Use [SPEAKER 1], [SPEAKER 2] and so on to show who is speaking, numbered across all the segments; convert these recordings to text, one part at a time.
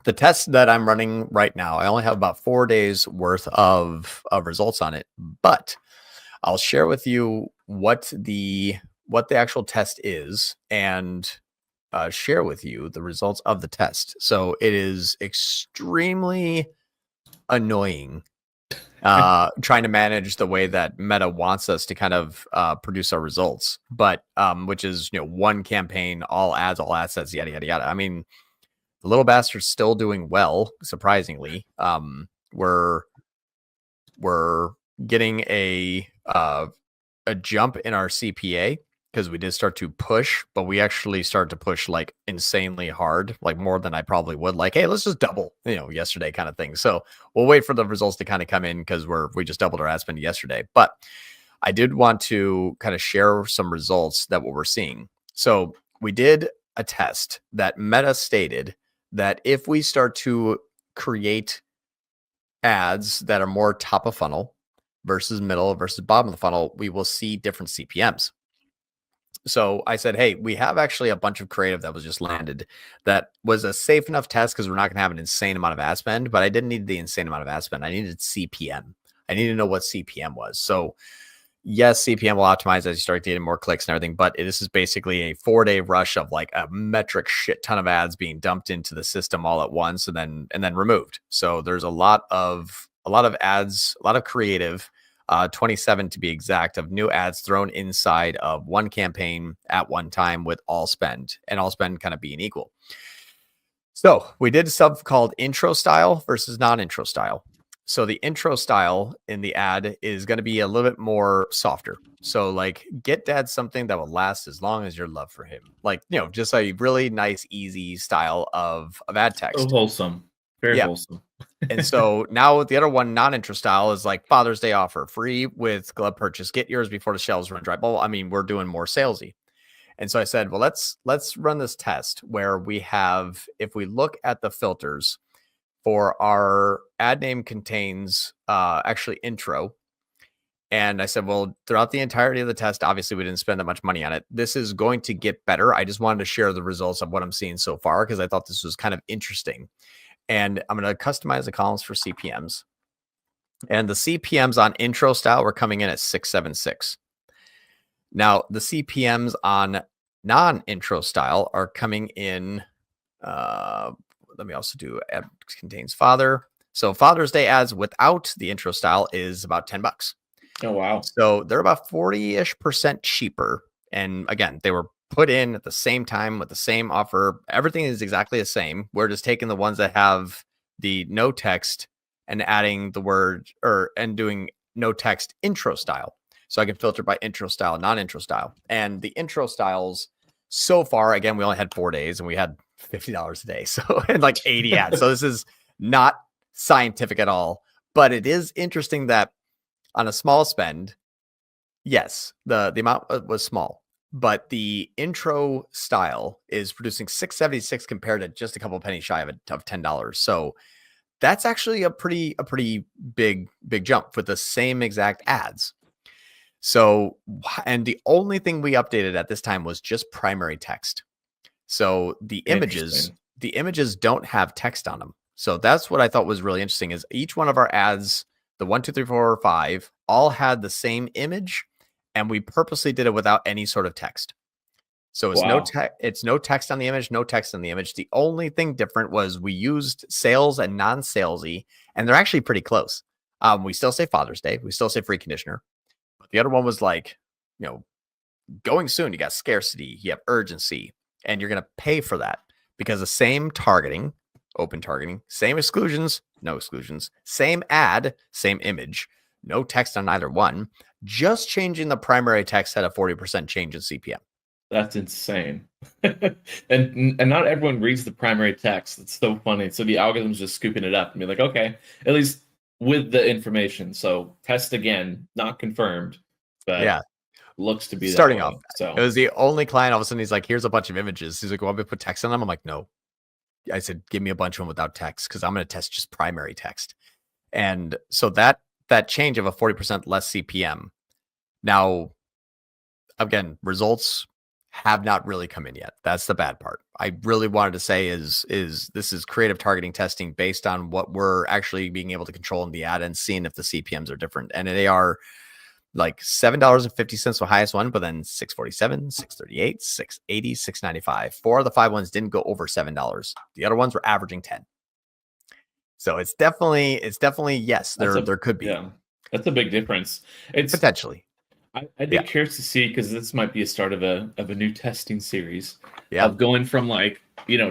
[SPEAKER 1] The test that I'm running right now, I only have about 4 days worth of results on it, but I'll share with you what the actual test is and share with you the results of the test. So it is extremely annoying trying to manage the way that Meta wants us to kind of produce our results, but which is one campaign, all ads, all assets, yada yada yada. I mean, the little bastard's still doing well, surprisingly. We're getting a jump in our CPA because we did start to push, but we actually started to push like insanely hard, like more than I probably would. Like, hey, let's just double, yesterday kind of thing. So we'll wait for the results to kind of come in because we just doubled our ad spend yesterday. But I did want to kind of share some results that what we're seeing. So we did a test that Meta stated that if we start to create ads that are more top of funnel versus middle versus bottom of the funnel, we will see different CPMs. So I said, hey, we have actually a bunch of creative that was just landed that was a safe enough test because we're not going to have an insane amount of ad spend, but I didn't need the insane amount of ad spend. I needed CPM. I needed to know what CPM was. So yes, CPM will optimize as you start getting more clicks and everything, but this is basically a 4-day rush of like a metric shit ton of ads being dumped into the system all at once and then removed. So there's a lot of ads, a lot of creative, 27 to be exact, of new ads thrown inside of one campaign at one time with all spend kind of being equal. So we did a sub called intro style versus non-intro style. So the intro style in the ad is going to be a little bit more softer. So like get dad something that will last as long as your love for him. Like, just a really nice, easy style of ad text.
[SPEAKER 2] So wholesome. Very wholesome.
[SPEAKER 1] And so now the other one, non-intro style, is like Father's Day offer, free with glove purchase. Get yours before the shelves run dry. Well, I mean, we're doing more salesy. And so I said, well, let's run this test where we have, if we look at the filters, for our ad name contains actually intro. And I said, well, throughout the entirety of the test, obviously we didn't spend that much money on it. This is going to get better. I just wanted to share the results of what I'm seeing so far because I thought this was kind of interesting. And I'm going to customize the columns for CPMs. And the CPMs on intro style were coming in at 676. Now, the CPMs on non-intro style are coming in let me also do ad contains father. So Father's Day ads without the intro style is about $10.
[SPEAKER 2] Oh, wow.
[SPEAKER 1] So they're about 40-ish% cheaper. And again, they were put in at the same time with the same offer. Everything is exactly the same. We're just taking the ones that have the no text and adding the word and doing no text intro style. So I can filter by intro style, non-intro style. And the intro styles so far, again, we only had 4 days and we had $50 a day. So and like 80 ads. So this is not scientific at all, but it is interesting that on a small spend, yes, the amount was small, but the intro style is producing 676 compared to just a couple pennies shy of $10. So that's actually a pretty big jump with the same exact ads. So, and the only thing we updated at this time was just primary text. So the images don't have text on them. So that's what I thought was really interesting is each one of our ads, the 1, 2, 3, 4, 5, all had the same image, and we purposely did it without any sort of text. So it's no text on the image, no text on the image. The only thing different was we used sales and non-salesy, and they're actually pretty close. We still say Father's Day, we still say free conditioner. But the other one was like, going soon. You got scarcity, you have urgency, and you're going to pay for that because the same targeting, open targeting, same exclusions, no exclusions, same ad, same image, no text on either one, just changing the primary text had a 40% change in CPM.
[SPEAKER 2] That's insane. and not everyone reads the primary text. It's so funny. So the algorithm's just scooping it up and be like, okay, at least with the information. So test again, not confirmed, but yeah, looks to be
[SPEAKER 1] starting
[SPEAKER 2] that way.
[SPEAKER 1] off.
[SPEAKER 2] So
[SPEAKER 1] it was the only client. All of a sudden, he's like, "Here's a bunch of images." He's like, "Want me to put text on them?" I'm like, "No." I said, "Give me a bunch of them without text because I'm going to test just primary text." And so that change of a 40% less CPM. Now, again, results have not really come in yet. That's the bad part. I really wanted to say is this is creative targeting testing based on what we're actually being able to control in the ad and seeing if the CPMs are different. And they are like $7.50 the highest one, but then $6.47, $6.38, $6.80, $6.95. 4 of the 5 ones didn't go over $7. The other ones were averaging 10. So it's definitely yes, there could be.
[SPEAKER 2] Yeah, that's a big difference. It's
[SPEAKER 1] potentially.
[SPEAKER 2] I'd be curious to see, because this might be a start of a new testing series
[SPEAKER 1] Yeah.
[SPEAKER 2] of going from like,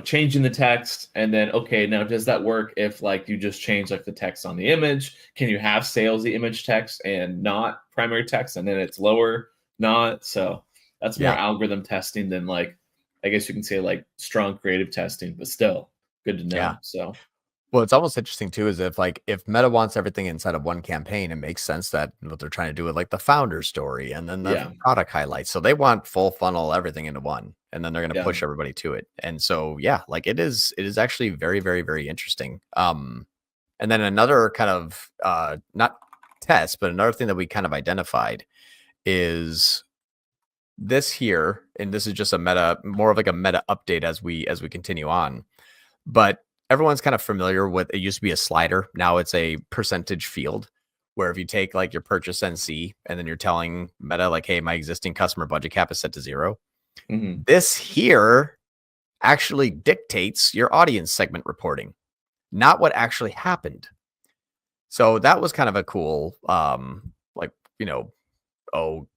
[SPEAKER 2] changing the text, and then, okay, now does that work if like you just change like the text on the image? Can you have salesy image text and not primary text, and then it's lower? Not. So that's more algorithm testing than like, I guess you can say like strong creative testing, but still good to know.
[SPEAKER 1] Yeah.
[SPEAKER 2] So
[SPEAKER 1] well, it's almost interesting too, is if Meta wants everything inside of one campaign, it makes sense that what they're trying to do with like the founder story and then the product highlights. So they want full funnel everything into one, and then they're going to push everybody to it. And so, yeah, like it is actually very, very, very interesting. And then another kind of not test, but another thing that we kind of identified is this here, and this is just more of like a meta update as we continue on. But everyone's kind of familiar with, it used to be a slider. Now it's a percentage field where if you take like your purchase NC and then you're telling Meta like, hey, my existing customer budget cap is set to 0.
[SPEAKER 2] Mm-hmm.
[SPEAKER 1] This here actually dictates your audience segment reporting, not what actually happened. So that was kind of a cool, oh,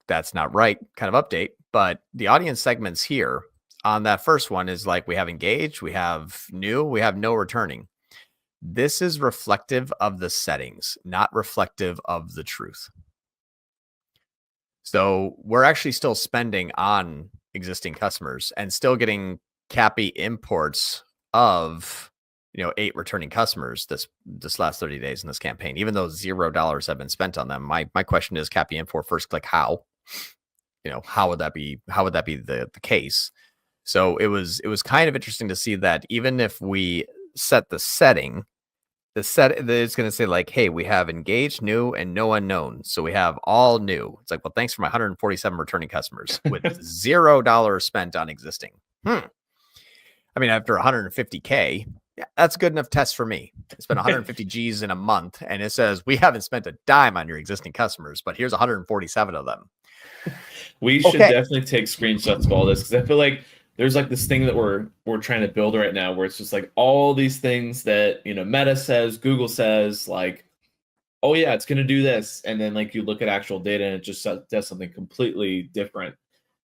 [SPEAKER 1] that's not right kind of update. But the audience segments here on that first one is like, we have engaged, we have new, we have no returning. This is reflective of the settings, not reflective of the truth. So we're actually still spending on existing customers and still getting CAPI imports of 8 returning customers this last 30 days in this campaign, even though $0 have been spent on them. My question is, CAPI import first click, how? How would that be the case? So it was kind of interesting to see that even if we set the setting, it's going to say like, hey, we have engaged, new, and no unknown. So we have all new. It's like, well, thanks for my 147 returning customers with $0 spent on existing. I mean, after 150K, yeah, that's good enough test for me. I spent 150 G's in a month, and it says we haven't spent a dime on your existing customers, but here's 147 of them.
[SPEAKER 2] We should definitely take screenshots of all this, because I feel like there's like this thing that we're trying to build right now where it's just like all these things that, Meta says, Google says, like, oh yeah, it's going to do this. And then like you look at actual data and it just does something completely different.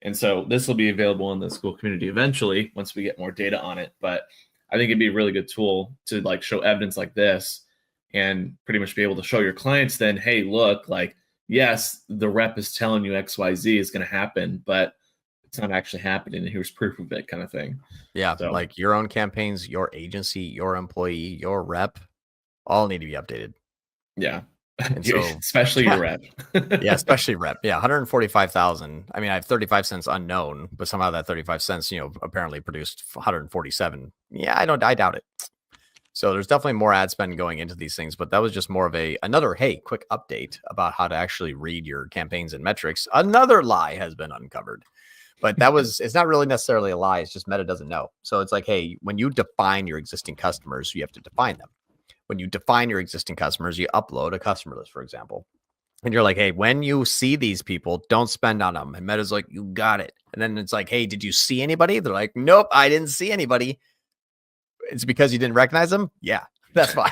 [SPEAKER 2] And so this will be available in the school community eventually once we get more data on it. But I think it'd be a really good tool to like show evidence like this and pretty much be able to show your clients then, hey, look, like, yes, the rep is telling you XYZ is going to happen, but it's not actually happening, and here's proof of it, kind of thing.
[SPEAKER 1] Yeah, so, like your own campaigns, your agency, your employee, your rep, all need to be updated.
[SPEAKER 2] Yeah, and so, especially your rep.
[SPEAKER 1] Yeah, especially rep. Yeah, 145,000. I mean, I have 35 cents unknown, but somehow that 35 cents, apparently produced 147. Yeah, I doubt it. So there's definitely more ad spend going into these things, but that was just more of another, hey, quick update about how to actually read your campaigns and metrics. Another lie has been uncovered. But it's not really necessarily a lie. It's just Meta doesn't know. So it's like, hey, when you define your existing customers, you have to define them. When you define your existing customers, you upload a customer list, for example. And you're like, hey, when you see these people, don't spend on them. And Meta's like, you got it. And then it's like, hey, did you see anybody? They're like, nope, I didn't see anybody. It's because you didn't recognize them? Yeah, that's fine.